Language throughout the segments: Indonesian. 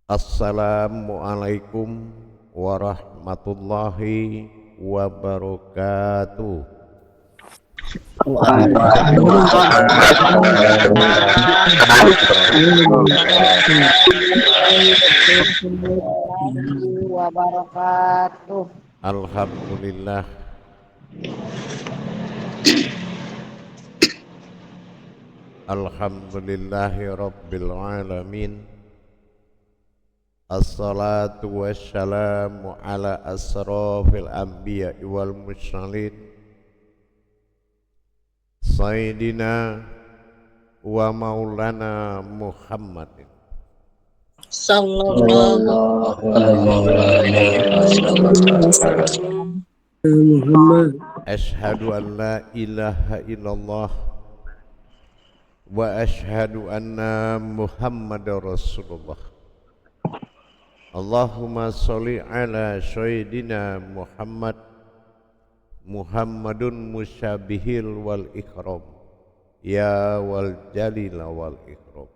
Assalamualaikum warahmatullahi wabarakatuh. Wabarakatuh. Alhamdulillah. Alhamdulillahi rabbil alamin. Assalatu wassalamu ala asrafil anbiya wal mursalin Sayyidina wa maulana Muhammadin Sallallahu alaihi wasallam. Muhammad. Ashhadu an la ilaha illallah wa ashhadu anna Muhammadar Rasulullah. Allahumma sholli ala sayyidina Muhammad Muhammadun musyabihil wal ikram ya wal jalila wal ikram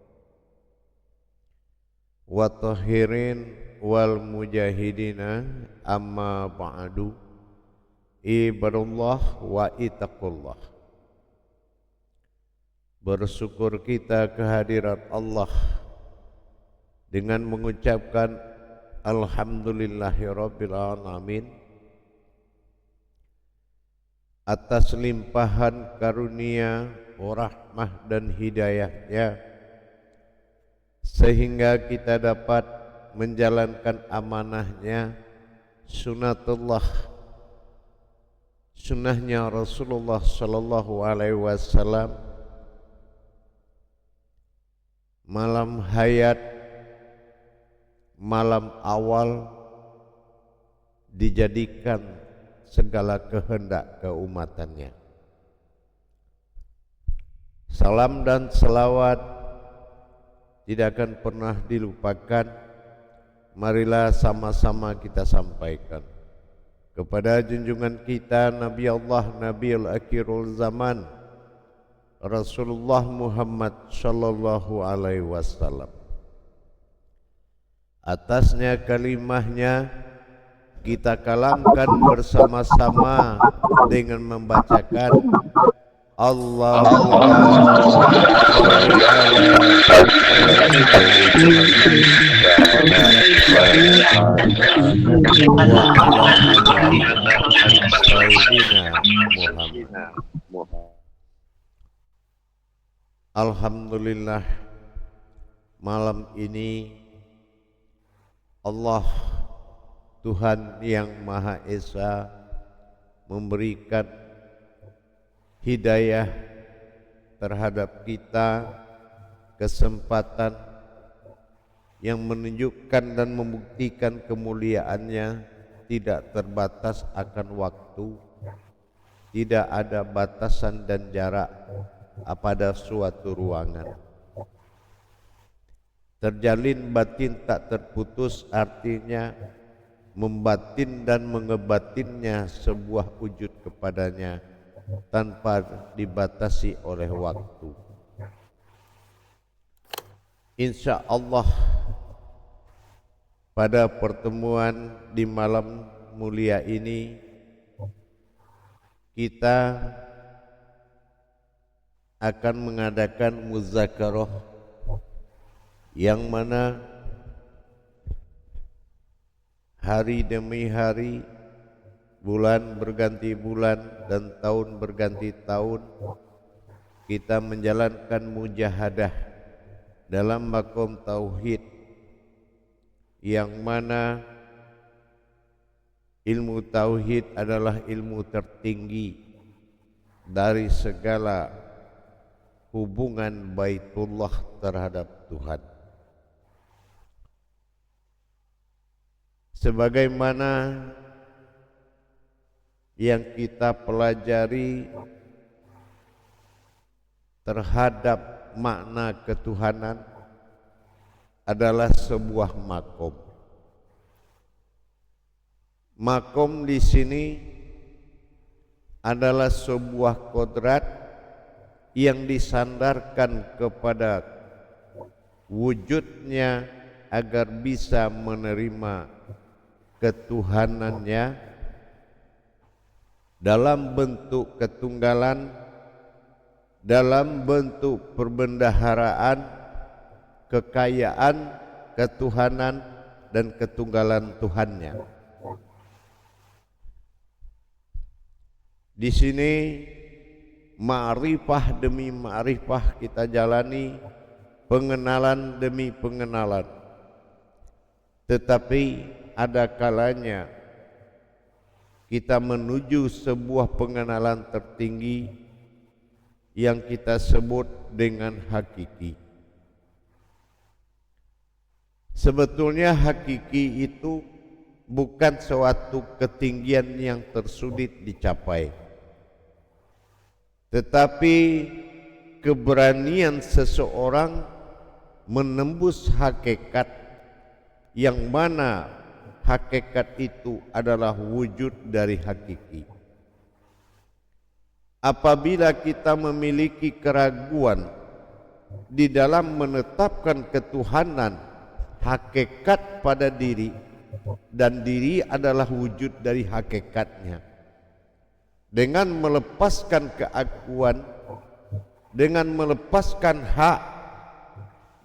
wa tahirin wal mujahidina amma ba'du ibadallah wa itaqullah. Bersyukur kita kehadirat Allah dengan mengucapkan Alhamdulillahirabbil alamin atas limpahan karunia, rahmah dan hidayahnya sehingga kita dapat menjalankan amanahnya sunnahnya Rasulullah sallallahu alaihi wasallam malam hayat malam awal dijadikan segala kehendak keumatannya. Salam dan selawat tidak akan pernah dilupakan. Marilah sama-sama kita sampaikan kepada junjungan kita Nabi Allah Nabiul Akhirul Zaman Rasulullah Muhammad sallallahu alaihi wasallam. Atasnya kalimahnya kita kalamkan bersama-sama dengan membacakan Allahumma Alhamdulillah, malam ini Allah Tuhan yang Maha Esa memberikan hidayah terhadap kita, kesempatan yang menunjukkan dan membuktikan kemuliaannya tidak terbatas akan waktu, tidak ada batasan dan jarak pada suatu ruangan. Terjalin batin tak terputus, artinya membatin dan mengebatinnya sebuah wujud kepadanya tanpa dibatasi oleh waktu. Insya Allah pada pertemuan di malam mulia ini kita akan mengadakan muzakarah yang mana hari demi hari, bulan berganti bulan dan tahun berganti tahun kita menjalankan mujahadah dalam makom tauhid, yang mana ilmu tauhid adalah ilmu tertinggi dari segala hubungan Baitullah terhadap Tuhan. Sebagaimana yang kita pelajari terhadap makna ketuhanan adalah sebuah makom. Makom di sini adalah sebuah kodrat yang disandarkan kepada wujudnya agar bisa menerima ketuhanannya dalam bentuk ketunggalan, dalam bentuk perbendaharaan, kekayaan, ketuhanan, dan ketunggalan Tuhannya. Di sini ma'rifah demi ma'rifah kita jalani, pengenalan demi pengenalan. Tetapi ada kalanya kita menuju sebuah pengenalan tertinggi yang kita sebut dengan hakiki. Sebetulnya hakiki itu bukan suatu ketinggian yang tersulit dicapai, tetapi keberanian seseorang menembus hakikat yang mana hakikat itu adalah wujud dari hakiki. Apabila kita memiliki keraguan di dalam menetapkan ketuhanan hakikat pada diri, dan diri adalah wujud dari hakikatnya, dengan melepaskan keakuan, dengan melepaskan hak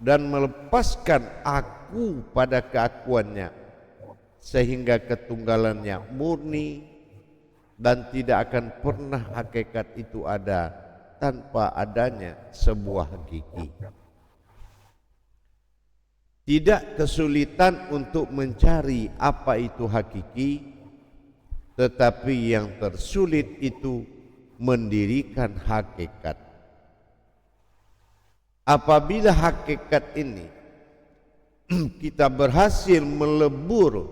dan melepaskan aku pada keakuannya, sehingga ketunggalannya murni dan tidak akan pernah hakikat itu ada tanpa adanya sebuah hakiki. Tidak kesulitan untuk mencari apa itu hakiki, tetapi yang tersulit itu mendirikan hakikat. Apabila hakikat ini kita berhasil melebur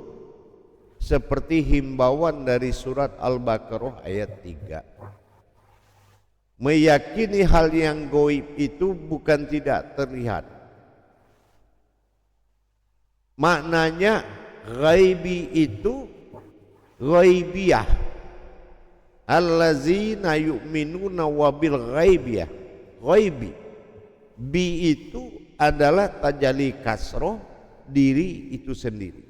seperti himbauan dari surat Al-Baqarah ayat 3, meyakini hal yang gaib itu bukan tidak terlihat. Maknanya ghaibi itu ghaibiyah, allazina yu'minuna wabil ghaibiyah. Ghaibi, bi itu adalah tajalli kasroh, diri itu sendiri.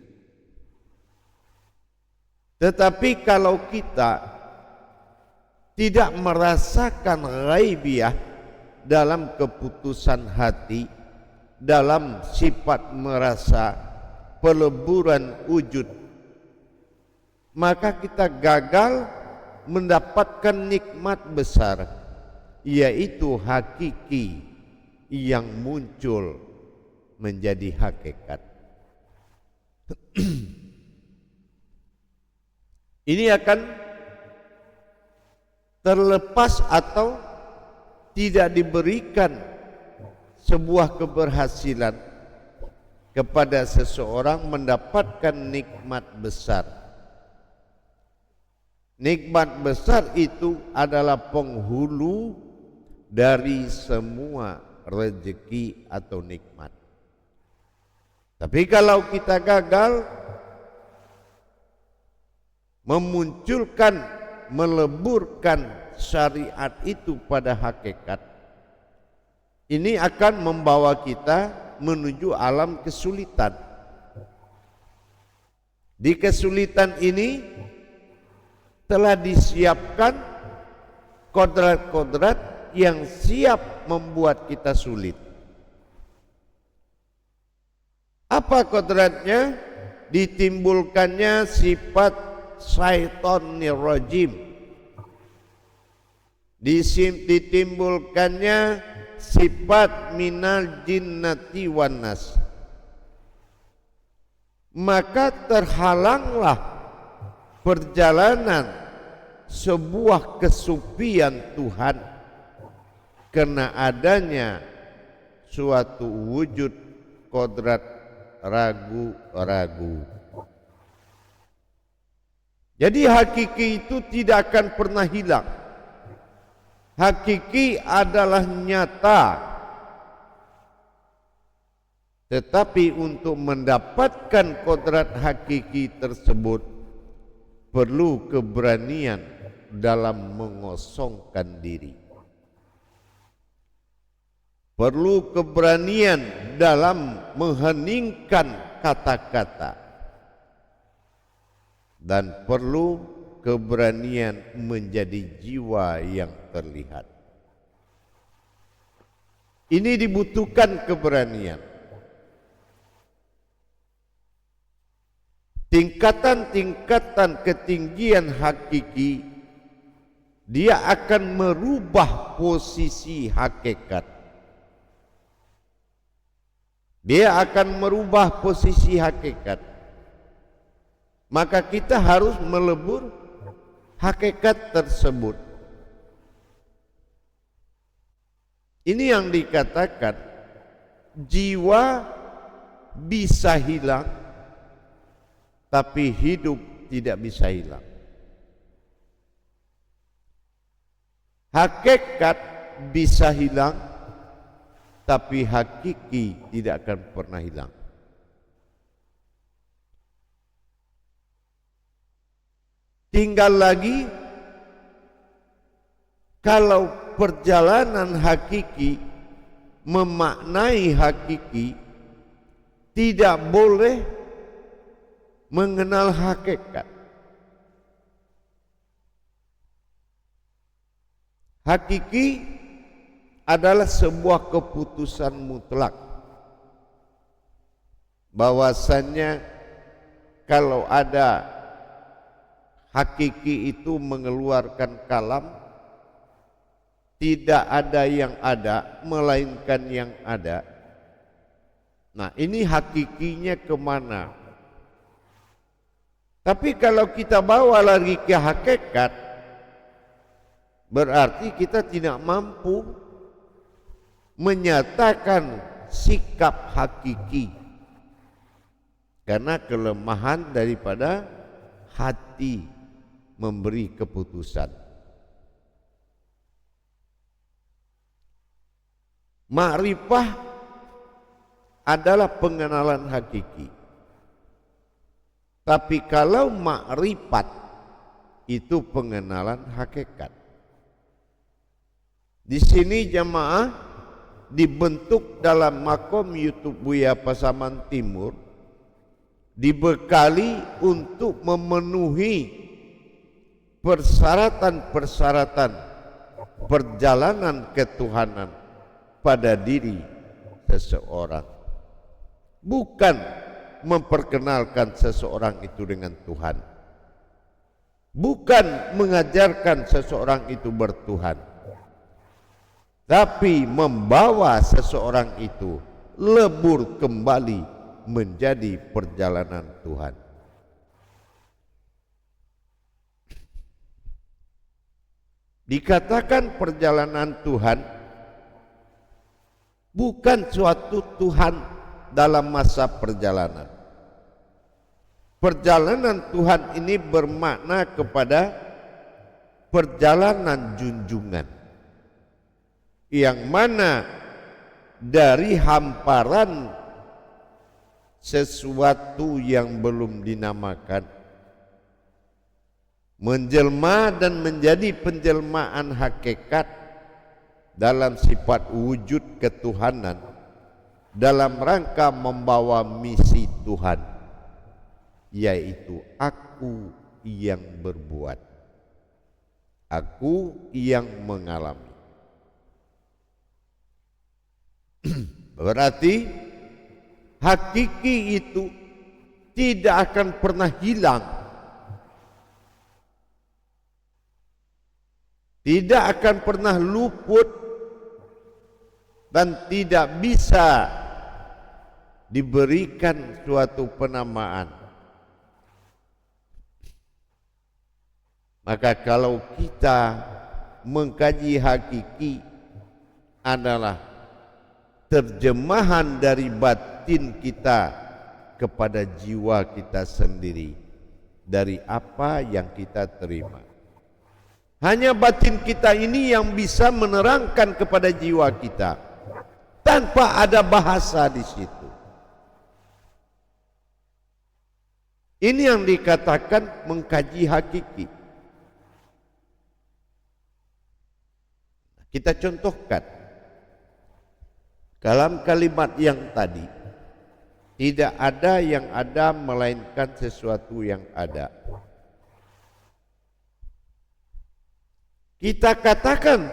Tetapi kalau kita tidak merasakan ghaibiyah dalam keputusan hati, dalam sifat merasa, peleburan wujud, maka kita gagal mendapatkan nikmat besar, yaitu hakiki yang muncul menjadi hakikat. Ini akan terlepas atau tidak diberikan sebuah keberhasilan kepada seseorang mendapatkan nikmat besar. Nikmat besar itu adalah penghulu dari semua rezeki atau nikmat. Tapi kalau kita gagal memunculkan, meleburkan syariat itu pada hakikat, ini akan membawa kita menuju alam kesulitan. Di kesulitan ini telah disiapkan kodrat-kodrat yang siap membuat kita sulit. Apa kodratnya? Ditimbulkannya sifat syaitonir rajim, ditimbulkannya sifat minal jinnati wan nas, maka terhalanglah perjalanan sebuah kesucian Tuhan karena adanya suatu wujud kodrat ragu-ragu. Jadi hakiki itu tidak akan pernah hilang. Hakiki adalah nyata, tetapi untuk mendapatkan kodrat hakiki tersebut perlu keberanian dalam mengosongkan diri, perlu keberanian dalam mengheningkan kata-kata dan perlu keberanian menjadi jiwa yang terlihat. Ini dibutuhkan keberanian. Tingkatan-tingkatan ketinggian hakiki, dia akan merubah posisi hakikat. Dia akan merubah posisi hakikat. Maka kita harus melebur hakikat tersebut. Ini yang dikatakan jiwa bisa hilang, tapi hidup tidak bisa hilang. Hakikat bisa hilang, tapi hakiki tidak akan pernah hilang. Tinggal lagi kalau perjalanan hakiki memaknai hakiki, tidak boleh mengenal hakikat. Hakiki adalah sebuah keputusan mutlak bahwasannya kalau ada hakiki itu mengeluarkan kalam, tidak ada yang ada melainkan yang ada. Nah, ini hakikinya kemana? Tapi kalau kita bawa lagi ke hakikat, berarti kita tidak mampu menyatakan sikap hakiki karena kelemahan daripada hati memberi keputusan. Ma'rifah adalah pengenalan hakiki. Tapi kalau ma'rifat itu pengenalan hakikat. Di sini jamaah dibentuk dalam makom YouTube Buya Pasaman Timur, dibekali untuk memenuhi persyaratan-persyaratan perjalanan ketuhanan pada diri seseorang. Bukan memperkenalkan seseorang itu dengan Tuhan. Bukan mengajarkan seseorang itu bertuhan. Tapi membawa seseorang itu lebur kembali menjadi perjalanan Tuhan. Dikatakan perjalanan Tuhan bukan suatu Tuhan dalam masa perjalanan. Perjalanan Tuhan ini bermakna kepada perjalanan junjungan, yang mana dari hamparan sesuatu yang belum dinamakan menjelma dan menjadi penjelmaan hakikat dalam sifat wujud ketuhanan dalam rangka membawa misi Tuhan, yaitu aku yang berbuat, aku yang mengalami. Berarti hakiki itu tidak akan pernah hilang, tidak akan pernah luput, dan tidak bisa diberikan suatu penamaan. Maka kalau kita mengkaji hakiki adalah terjemahan dari batin kita kepada jiwa kita sendiri dari apa yang kita terima. Hanya batin kita ini yang bisa menerangkan kepada jiwa kita tanpa ada bahasa di situ. Ini yang dikatakan mengkaji hakiki. Kita contohkan. Dalam kalimat yang tadi, tidak ada yang ada melainkan sesuatu yang ada. Kita katakan,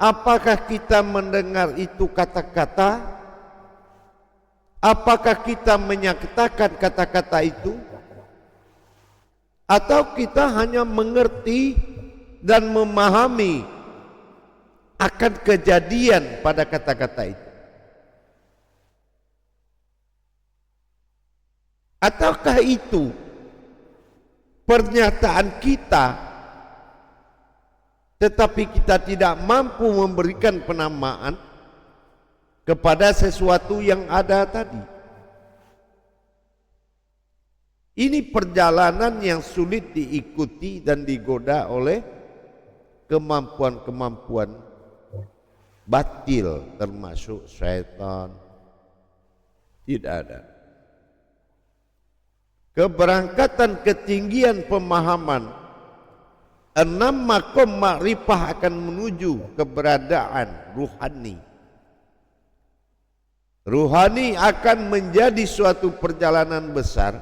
apakah kita mendengar itu kata-kata? Apakah kita menyatakan kata-kata itu? Atau kita hanya mengerti dan memahami akan kejadian pada kata-kata itu? Ataukah itu pernyataan kita, tetapi kita tidak mampu memberikan penamaan kepada sesuatu yang ada tadi? Ini perjalanan yang sulit diikuti dan digoda oleh kemampuan-kemampuan batil, termasuk syaitan. Tidak ada. Keberangkatan ketinggian pemahaman 6 makom makrifah akan menuju keberadaan ruhani. Ruhani akan menjadi suatu perjalanan besar,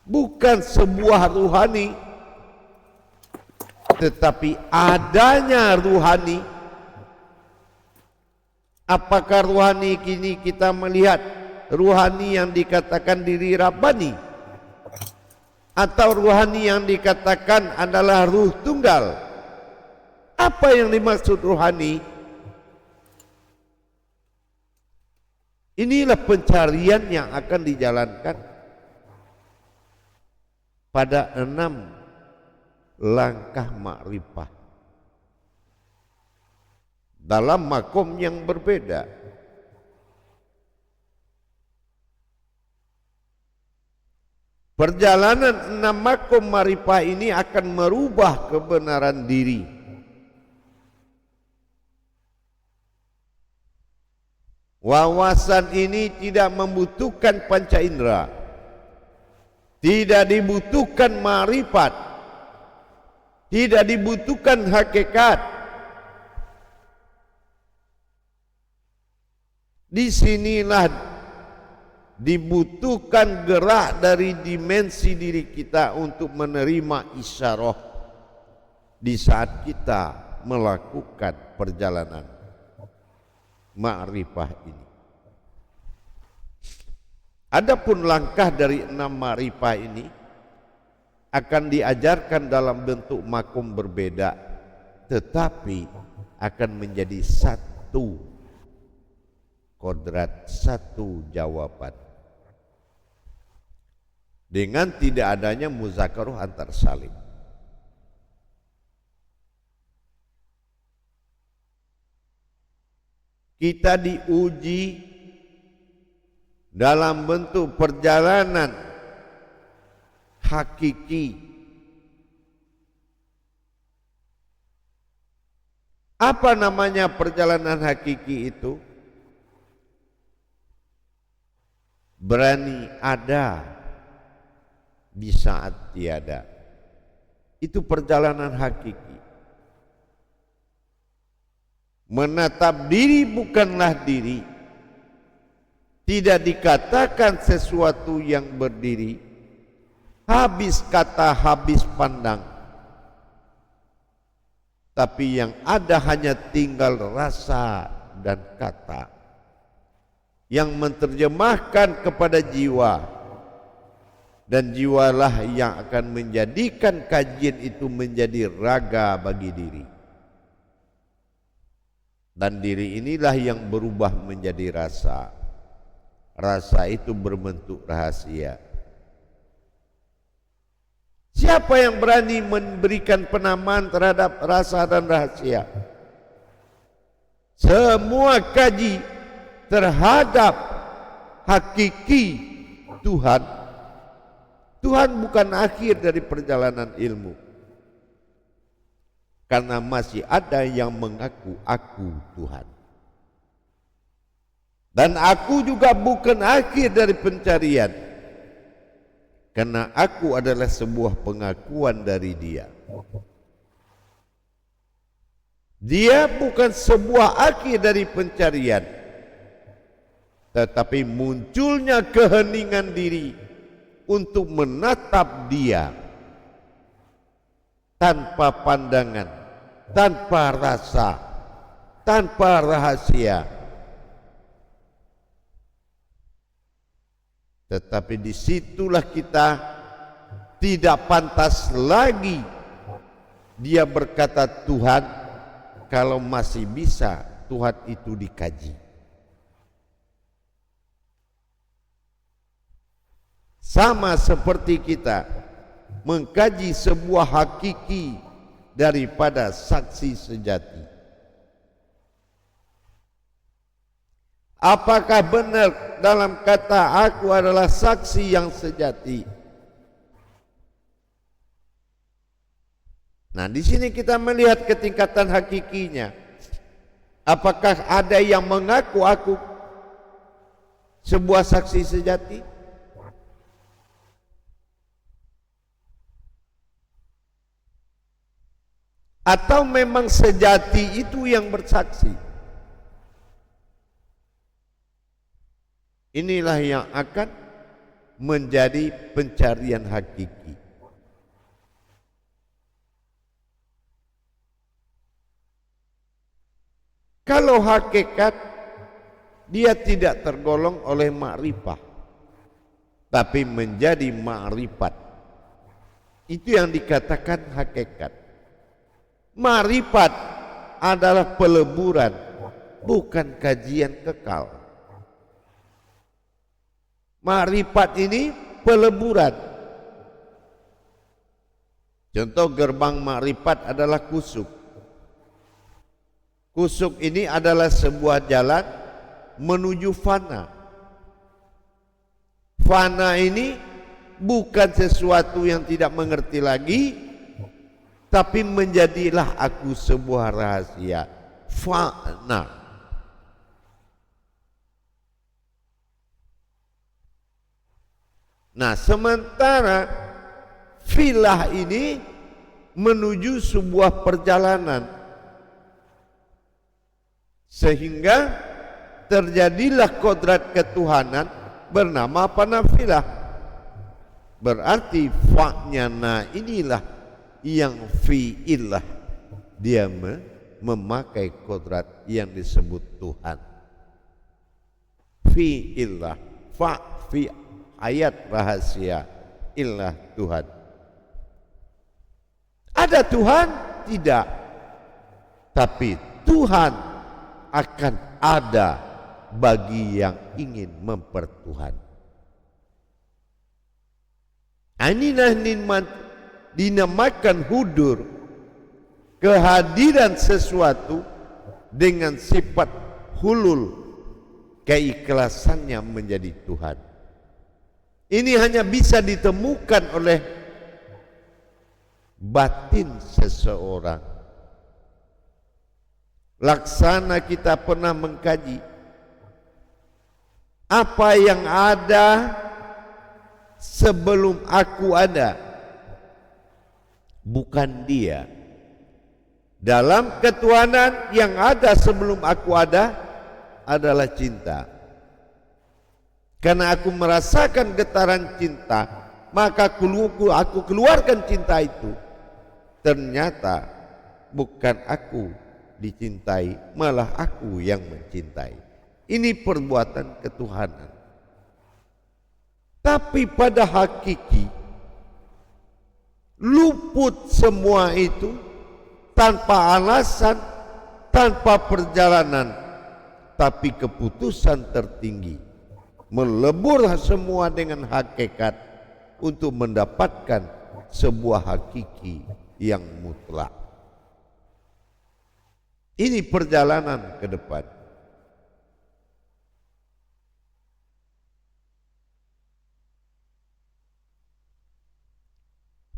bukan sebuah ruhani, tetapi adanya ruhani. Apakah ruhani kini kita melihat ruhani yang dikatakan diri Rabbani, atau ruhani yang dikatakan adalah ruh tunggal? Apa yang dimaksud ruhani? Inilah pencarian yang akan dijalankan pada 6 langkah makrifah dalam makom yang berbeda. Perjalanan 6 makom makrifah ini akan merubah kebenaran diri. Wawasan ini tidak membutuhkan panca indera, tidak dibutuhkan makrifat, tidak dibutuhkan hakikat. Disinilah dibutuhkan gerak dari dimensi diri kita untuk menerima isyarah di saat kita melakukan perjalanan ma'rifah ini. Adapun langkah dari 6 ma'rifah ini akan diajarkan dalam bentuk makom berbeda, tetapi akan menjadi satu kodrat, satu jawaban, dengan tidak adanya muzakaruh antar saling. Kita diuji dalam bentuk perjalanan hakiki. Apa namanya perjalanan hakiki itu? Berani ada di saat tiada. Itu perjalanan hakiki. Menatap diri bukanlah diri. Tidak dikatakan sesuatu yang berdiri. Habis kata, habis pandang. Tapi yang ada hanya tinggal rasa dan kata yang menerjemahkan kepada jiwa, dan jiwalah yang akan menjadikan kajian itu menjadi raga bagi diri, dan diri inilah yang berubah menjadi rasa. Rasa itu berbentuk rahasia. Siapa yang berani memberikan penamaan terhadap rasa dan rahasia? Semua kaji terhadap hakiki Tuhan. Tuhan bukan akhir dari perjalanan ilmu, karena masih ada yang mengaku aku Tuhan. Dan aku juga bukan akhir dari pencarian, karena aku adalah sebuah pengakuan dari dia. Dia bukan sebuah akhir dari pencarian, tetapi munculnya keheningan diri untuk menatap Dia tanpa pandangan, tanpa rasa, tanpa rahasia. Tetapi disitulah kita tidak pantas lagi Dia berkata Tuhan, kalau masih bisa Tuhan itu dikaji. Sama seperti kita mengkaji sebuah hakiki daripada saksi sejati. Apakah benar dalam kata aku adalah saksi yang sejati? Nah, di sini kita melihat ketingkatan hakikinya. Apakah ada yang mengaku aku sebuah saksi sejati? Atau memang sejati itu yang bersaksi? Inilah yang akan menjadi pencarian hakiki. Kalau hakikat, dia tidak tergolong oleh ma'rifah, tapi menjadi ma'rifat. Itu yang dikatakan hakikat. Ma'rifat adalah peleburan, bukan kajian kekal. Ma'rifat ini peleburan. Contoh gerbang ma'rifat adalah kusuk. Kusuk ini adalah sebuah jalan menuju fana. Fana ini bukan sesuatu yang tidak mengerti lagi, tapi menjadilah aku sebuah rahasia. Fana. Nah, sementara filah ini menuju sebuah perjalanan, sehingga terjadilah kodrat ketuhanan bernama panafilah. Berarti fa'nya nah inilah yang fi'illah, dia memakai kodrat yang disebut Tuhan. Fi'illah, fi ayat rahasia, illah Tuhan. Ada Tuhan? Tidak. Tapi Tuhan akan ada bagi yang ingin mempertuhan. Inilah dinamakan hudur, kehadiran sesuatu dengan sifat hulul, keikhlasannya menjadi Tuhan. Ini hanya bisa ditemukan oleh batin seseorang. Laksana kita pernah mengkaji apa yang ada sebelum aku ada, bukan dia. Dalam ketuhanan yang ada sebelum aku ada adalah cinta. Karena aku merasakan getaran cinta, maka aku keluarkan cinta itu. Ternyata bukan aku dicintai, malah aku yang mencintai. Ini perbuatan ketuhanan. Tapi pada hakiki luput semua itu tanpa alasan, tanpa perjalanan, tapi keputusan tertinggi melebur semua dengan hakikat untuk mendapatkan sebuah hakiki yang mutlak. Ini perjalanan ke depan.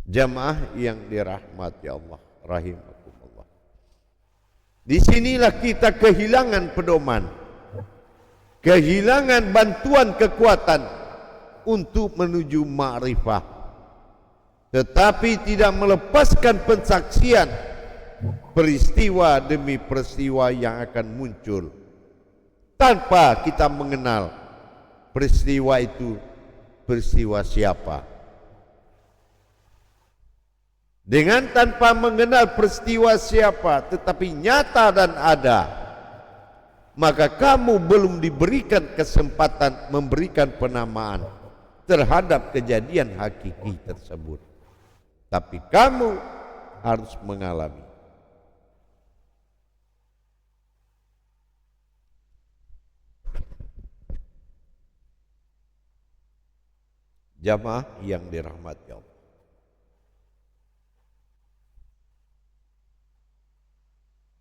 Jamaah yang dirahmati Allah rahimakumullah. Disinilah kita kehilangan pedoman, kehilangan bantuan kekuatan untuk menuju ma'rifah, tetapi tidak melepaskan pensaksian peristiwa demi peristiwa yang akan muncul tanpa kita mengenal peristiwa itu peristiwa siapa. Dengan tanpa mengenal peristiwa siapa, tetapi nyata dan ada, maka kamu belum diberikan kesempatan memberikan penamaan terhadap kejadian hakiki tersebut. Tapi kamu harus mengalami. Jamaah yang dirahmati Allah,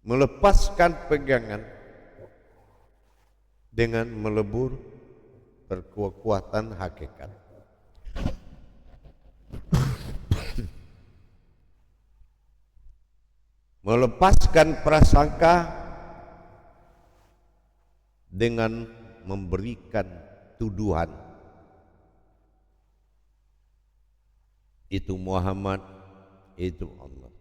melepaskan pegangan dengan melebur kekuatan hakikat. Melepaskan prasangka dengan memberikan tuduhan. Itu Muhammad, itu Allah.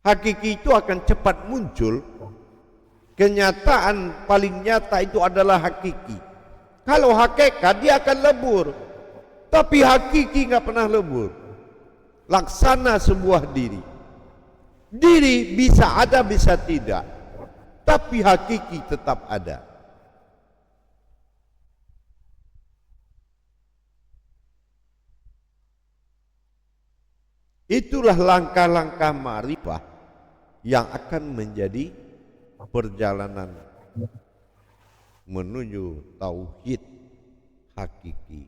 Hakiki itu akan cepat muncul. Kenyataan paling nyata itu adalah hakiki. Kalau hakikat dia akan lebur, tapi hakiki nggak pernah lebur. Laksana sebuah diri. Diri bisa ada bisa tidak, tapi hakiki tetap ada. Itulah langkah-langkah ma'rifah yang akan menjadi perjalanan menuju tauhid hakiki.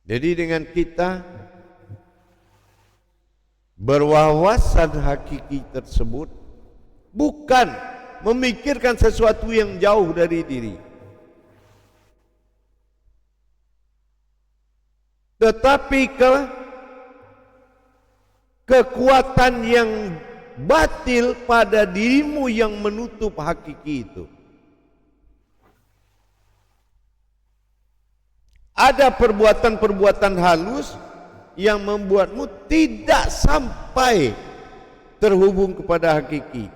Jadi dengan kita berwawasan hakiki tersebut, bukan memikirkan sesuatu yang jauh dari diri, tetapi kekuatan yang batil pada dirimu yang menutup hakiki itu. Ada perbuatan-perbuatan halus yang membuatmu tidak sampai terhubung kepada hakiki,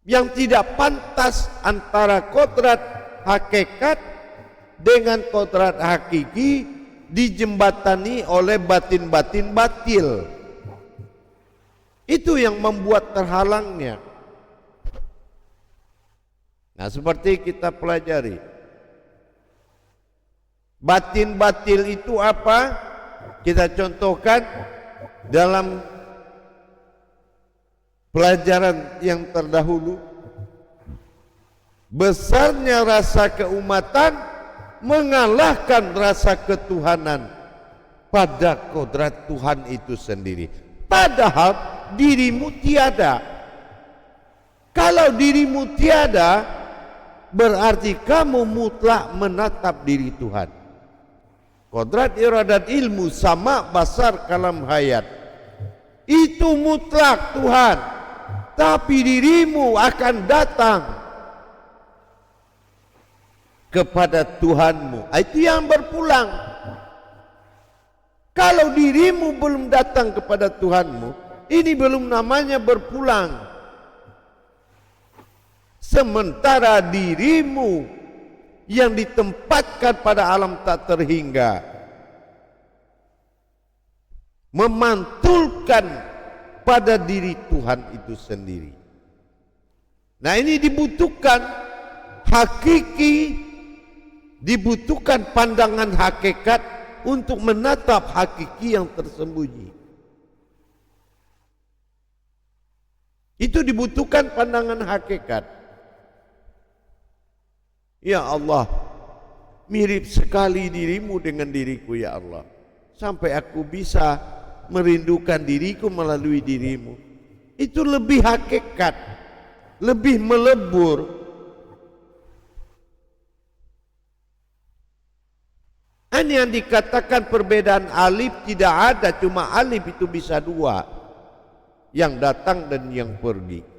yang tidak pantas antara kodrat hakikat dengan kodrat hakiki dijembatani oleh batin-batin batil. Itu yang membuat terhalangnya. Nah, seperti kita pelajari, batin batil itu apa? Kita contohkan dalam pelajaran yang terdahulu. Besarnya rasa keumatan mengalahkan rasa ketuhanan pada kodrat Tuhan itu sendiri. Padahal dirimu tiada. Kalau dirimu tiada, berarti kamu mutlak menatap diri Tuhan. Kodrat iradat ilmu sama basar kalam hayat, itu mutlak Tuhan. Tapi dirimu akan datang kepada Tuhanmu, itu yang berpulang. Kalau dirimu belum datang kepada Tuhanmu, ini belum namanya berpulang. Sementara dirimu yang ditempatkan pada alam tak terhingga memantulkan pada diri Tuhan itu sendiri. Nah, ini dibutuhkan hakiki, dibutuhkan pandangan hakikat untuk menatap hakiki yang tersembunyi. Itu dibutuhkan pandangan hakikat. Ya Allah, mirip sekali dirimu dengan diriku ya Allah, sampai aku bisa merindukan diriku melalui dirimu. Itu lebih hakikat, lebih melebur. Ini yang dikatakan perbedaan alif tidak ada, cuma alif itu bisa dua, yang datang dan yang pergi.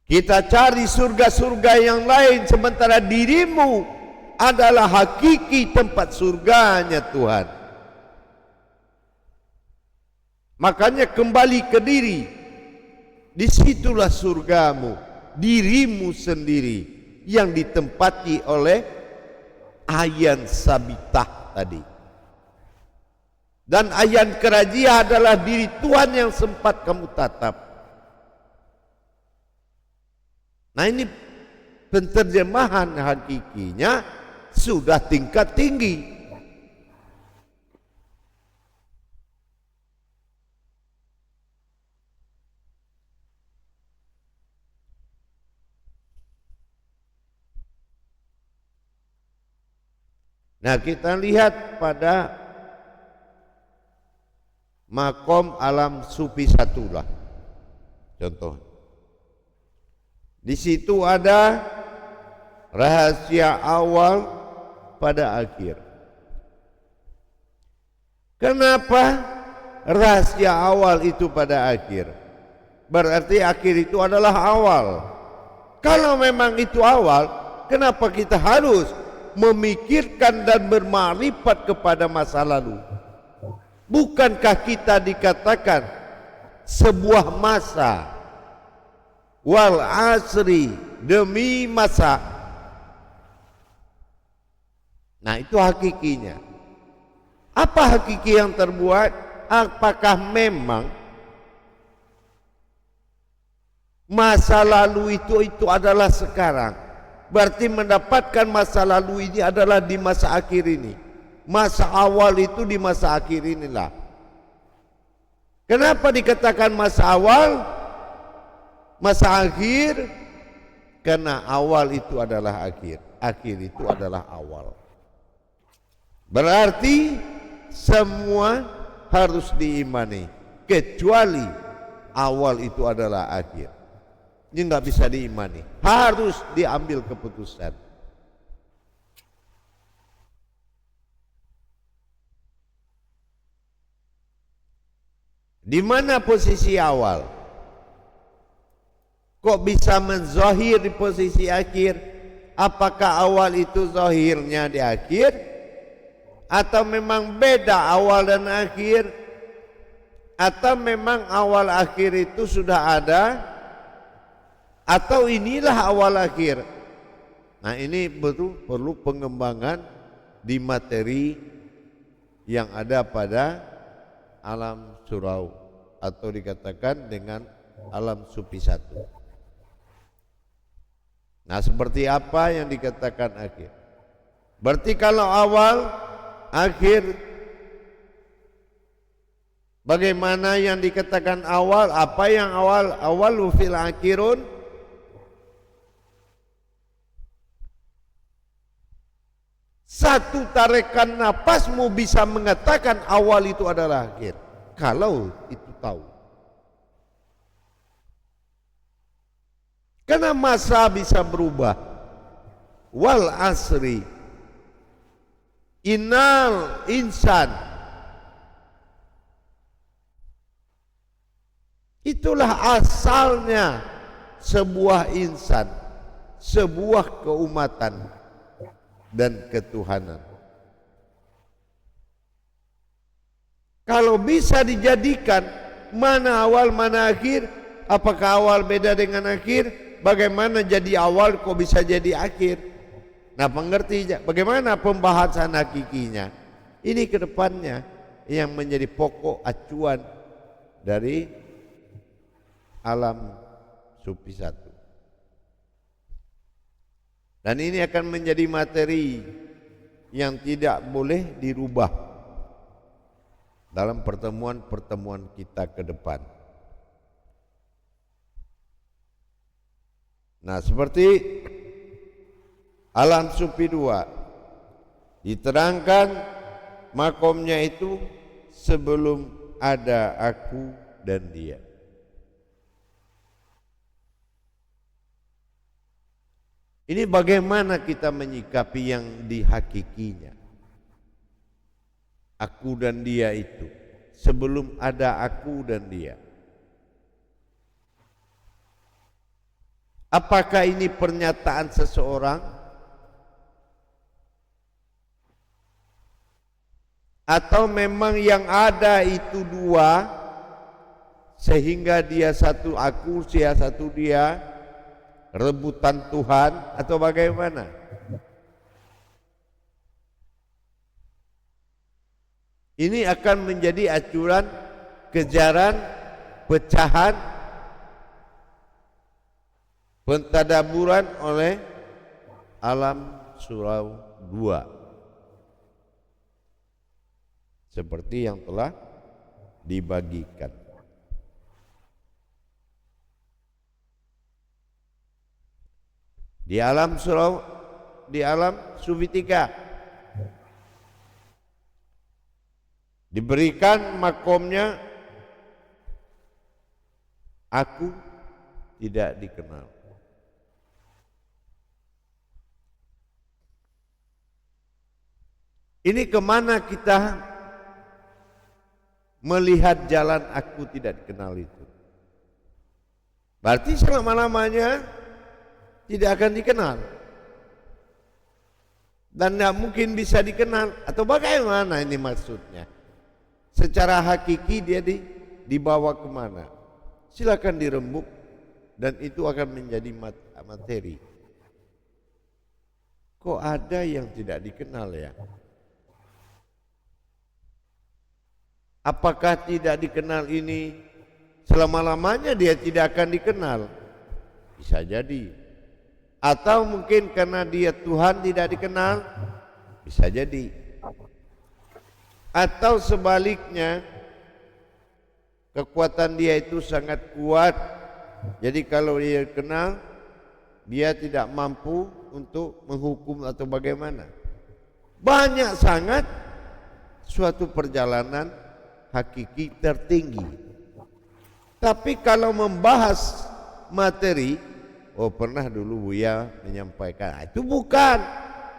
Kita cari surga-surga yang lain sementara dirimu adalah hakiki tempat surganya Tuhan. Makanya kembali ke diri. Disitulah surgamu, dirimu sendiri yang ditempati oleh ayan sabitah tadi. Dan ayan kerajia adalah diri Tuhan yang sempat kamu tatap. Nah, ini penterjemahan hakikinya sudah tingkat tinggi. Nah, kita lihat pada makom alam sufi satulah contoh. Di situ ada rahasia awal pada akhir. Kenapa rahasia awal itu pada akhir? Berarti akhir itu adalah awal. Kalau memang itu awal, kenapa kita harus memikirkan dan bermakrifat kepada masa lalu? Bukankah kita dikatakan sebuah masa, wal asri, demi masa? Nah, itu hakikinya. Apa hakiki yang terbuat? Apakah memang masa lalu itu adalah sekarang? Berarti mendapatkan masa lalu ini adalah di masa akhir ini. Masa awal itu di masa akhir inilah. Kenapa dikatakan masa awal? Masa akhir? Karena awal itu adalah akhir, akhir itu adalah awal. Berarti semua harus diimani, kecuali awal itu adalah akhir. Ini nggak bisa diimani, harus diambil keputusan. Di mana posisi awal? Kok bisa menzahir di posisi akhir? Apakah awal itu zahirnya di akhir? Atau memang beda awal dan akhir? Atau memang awal akhir itu sudah ada? Atau inilah awal akhir? Nah, ini perlu pengembangan di materi yang ada pada alam surau atau dikatakan dengan alam sufi satu. Nah, seperti apa yang dikatakan akhir? Berarti kalau awal, akhir, bagaimana yang dikatakan awal? Apa yang awal? Awalu fil akhirun. Satu tarikan napasmu bisa mengatakan awal itu adalah akhir, kalau itu tahu. Karena masa bisa berubah. Wal asri, innal insan. Itulah asalnya sebuah insan, sebuah keumatan dan ketuhanan. Kalau bisa dijadikan mana awal mana akhir, apakah awal beda dengan akhir? Bagaimana jadi awal kok bisa jadi akhir? Nah, mengerti bagaimana pembahasan hakikinya? Ini kedepannya yang menjadi pokok acuan dari alam sufi satu. Dan ini akan menjadi materi yang tidak boleh dirubah dalam pertemuan-pertemuan kita ke depan. Nah, seperti alam sufi 2 diterangkan makomnya itu sebelum ada aku dan dia. Ini bagaimana kita menyikapi yang dihakikinya. Aku dan dia itu sebelum ada aku dan dia. Apakah ini pernyataan seseorang atau memang yang ada itu dua, sehingga dia satu aku, dia satu dia, rebutan Tuhan, atau bagaimana? Ini akan menjadi acuan kejaran pecahan pentadaburan oleh alam surau 2 seperti yang telah dibagikan. Di alam surau, di alam sufi 3 diberikan makomnya aku tidak dikenal. Ini kemana kita melihat jalan aku tidak dikenal itu? Berarti selama-lamanya tidak akan dikenal dan tidak mungkin bisa dikenal, atau bagaimana ini maksudnya? Secara hakiki dia dibawa kemana? Silakan dirembuk dan itu akan menjadi materi. Kok ada yang tidak dikenal ya? Apakah tidak dikenal ini selama-lamanya dia tidak akan dikenal? Bisa jadi. Atau mungkin karena dia Tuhan tidak dikenal? Bisa jadi. Atau sebaliknya, kekuatan dia itu sangat kuat. Jadi kalau dia kenal, dia tidak mampu untuk menghukum atau bagaimana. Banyak sangat suatu perjalanan hakiki tertinggi. Tapi kalau membahas materi, oh pernah dulu Buya menyampaikan, itu bukan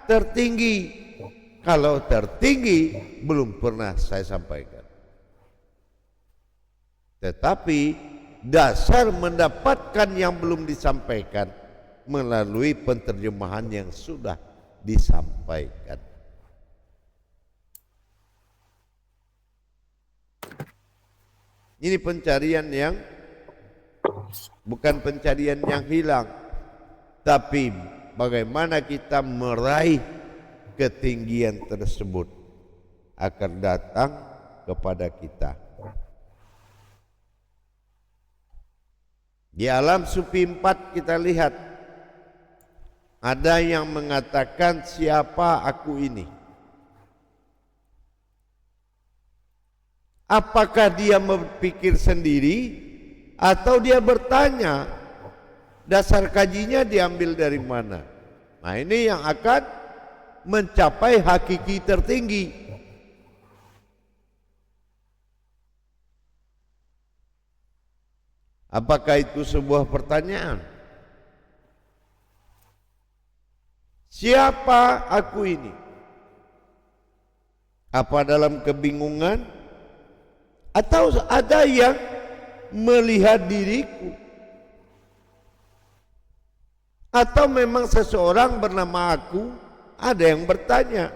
tertinggi. Kalau tertinggi belum pernah saya sampaikan. Tetapi dasar mendapatkan yang belum disampaikan melalui penterjemahan yang sudah disampaikan. Ini pencarian yang bukan pencarian yang hilang, tapi bagaimana kita meraih ketinggian tersebut akan datang kepada kita. Di alam sufi 4 kita lihat ada yang mengatakan siapa aku ini. Apakah dia berpikir sendiri atau dia bertanya? Dasar kajinya diambil dari mana? Nah ini yang akan mencapai hakiki tertinggi. Apakah itu sebuah pertanyaan? Siapa aku ini? Apa dalam kebingungan? Atau ada yang melihat diriku? Atau memang seseorang bernama aku? Ada yang bertanya.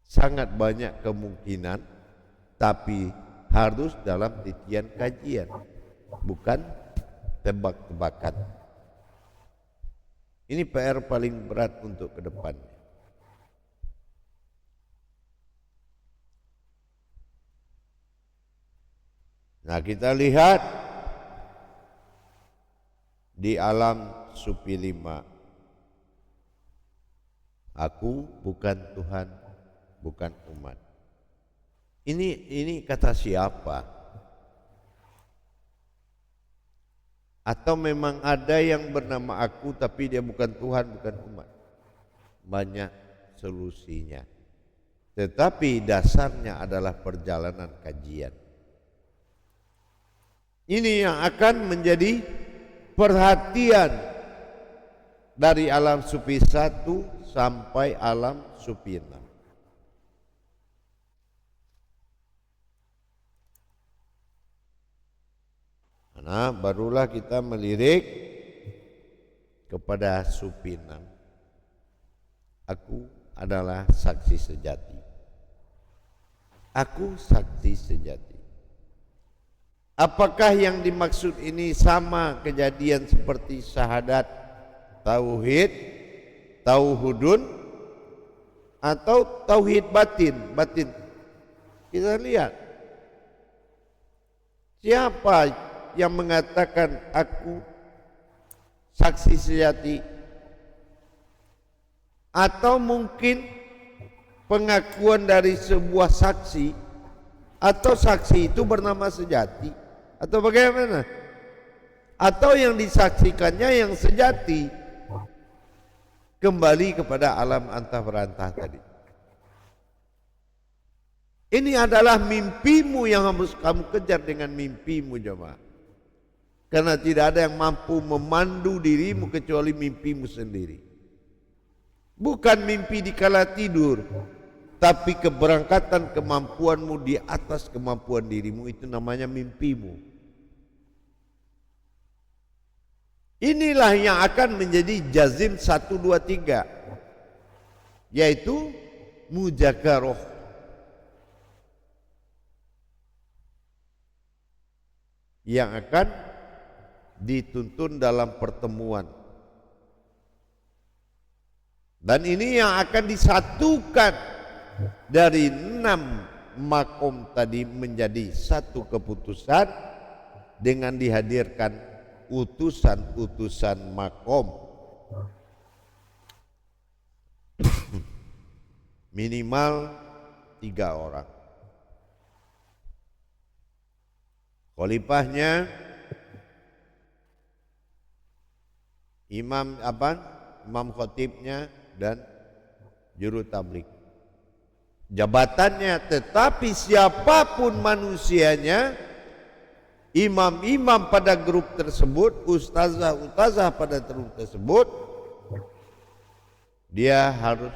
Sangat banyak kemungkinan, tapi harus dalam titian kajian, bukan tebak-tebakan. Ini PR paling berat untuk ke depan. Nah kita lihat di alam sufi 5. Aku bukan Tuhan, bukan umat. Ini kata siapa? Atau memang ada yang bernama aku tapi dia bukan Tuhan, bukan umat? Banyak solusinya. Tetapi dasarnya adalah perjalanan kajian. Ini yang akan menjadi perhatian dari alam sufi 1 sampai alam sufi 6. Nah, barulah kita melirik kepada Supinam. Aku adalah saksi sejati. Aku saksi sejati. Apakah yang dimaksud ini sama kejadian seperti syahadat, tauhid, tauhudun, atau tauhid batin? Batin. Kita lihat. Siapa yang mengatakan aku saksi sejati, atau mungkin pengakuan dari sebuah saksi, atau saksi itu bernama sejati, atau bagaimana, atau yang disaksikannya yang sejati. Kembali kepada alam antah berantah tadi. Ini adalah mimpimu yang harus kamu kejar dengan mimpimu, jemaah. Karena tidak ada yang mampu memandu dirimu kecuali mimpimu sendiri. Bukan mimpi di kala tidur, tapi keberangkatan kemampuanmu di atas kemampuan dirimu, itu namanya mimpimu. Inilah yang akan menjadi jazim 1, 2, 3, yaitu mujakaroh. Yang akan dituntun dalam pertemuan. Dan ini yang akan disatukan dari 6 makom tadi menjadi satu keputusan dengan dihadirkan utusan-utusan makom. Minimal 3 orang. Khalifahnya imam imam khatibnya dan juru tabligh. Jabatannya, tetapi siapapun manusianya, imam-imam pada grup tersebut, ustazah-ustazah pada grup tersebut, dia harus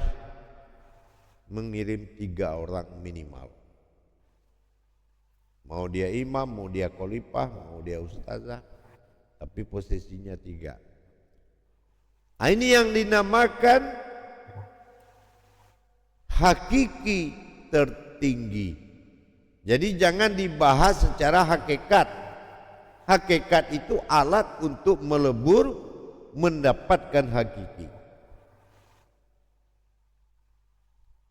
mengirim 3 orang minimal. Mau dia imam, mau dia khalifah, mau dia ustazah, tapi posisinya 3. Nah, ini yang dinamakan hakiki tertinggi. Jadi jangan dibahas secara hakikat. Hakikat itu alat untuk melebur mendapatkan hakiki.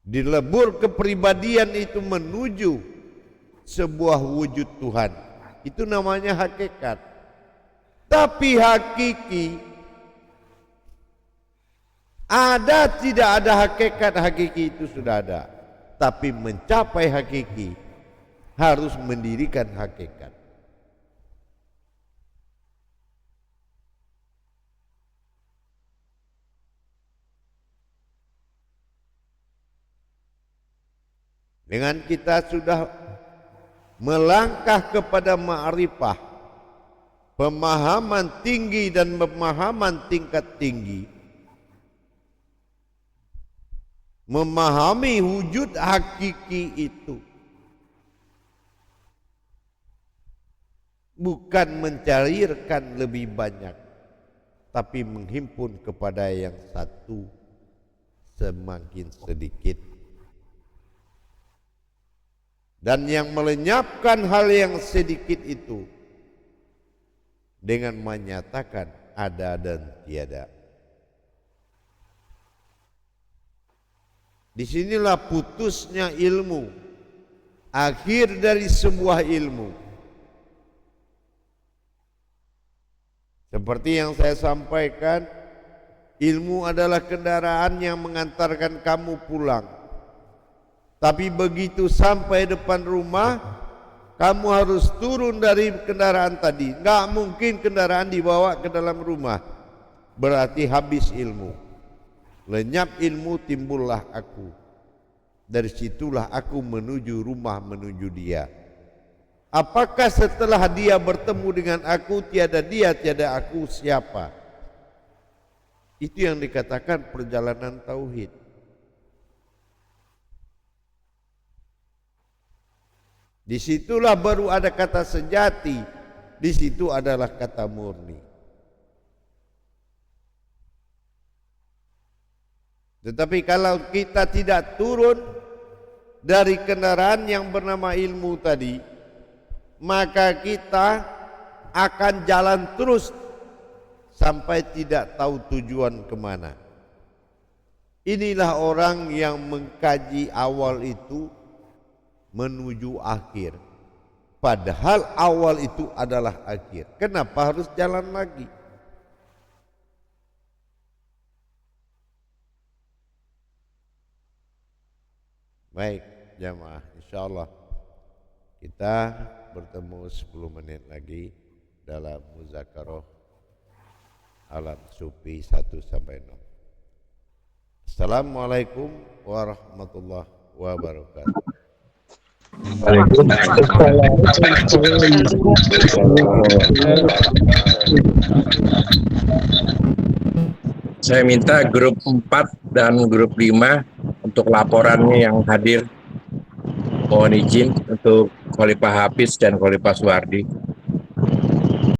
Dilebur kepribadian itu menuju sebuah wujud Tuhan, itu namanya hakikat. Tapi hakiki, ada tidak ada hakikat, hakiki itu sudah ada. Tapi mencapai hakiki harus mendirikan hakikat. Dengan kita sudah melangkah kepada ma'rifah, pemahaman tinggi dan pemahaman tingkat tinggi, memahami wujud hakiki itu, bukan mencairkan lebih banyak, tapi menghimpun kepada yang satu semakin sedikit. Dan yang melenyapkan hal yang sedikit itu dengan menyatakan ada dan tiada. Disinilah putusnya ilmu, akhir dari sebuah ilmu. Seperti yang saya sampaikan, ilmu adalah kendaraan yang mengantarkan kamu pulang. Tapi begitu sampai depan rumah, kamu harus turun dari kendaraan tadi. Enggak mungkin kendaraan dibawa ke dalam rumah. Berarti habis ilmu. Lenyap ilmu, timbullah aku. Dari situlah aku menuju rumah, menuju dia. Apakah setelah dia bertemu dengan aku, tiada dia, tiada aku, siapa? Itu yang dikatakan perjalanan tauhid. Disitulah baru ada kata sejati, di situ adalah kata murni. Tetapi kalau kita tidak turun dari kendaraan yang bernama ilmu tadi, maka kita akan jalan terus sampai tidak tahu tujuan kemana. Inilah orang yang mengkaji awal itu menuju akhir. Padahal awal itu adalah akhir. Kenapa harus jalan lagi? Baik jamaah, insyaallah kita bertemu 10 menit lagi dalam muzakarah alam sufi 1 sampai 6. Assalamualaikum warahmatullahi wabarakatuh. Saya minta grup 4 dan grup 5 untuk laporannya yang hadir. Mohon izin untuk Khalifah Hafiz dan Khalifah Suwardi.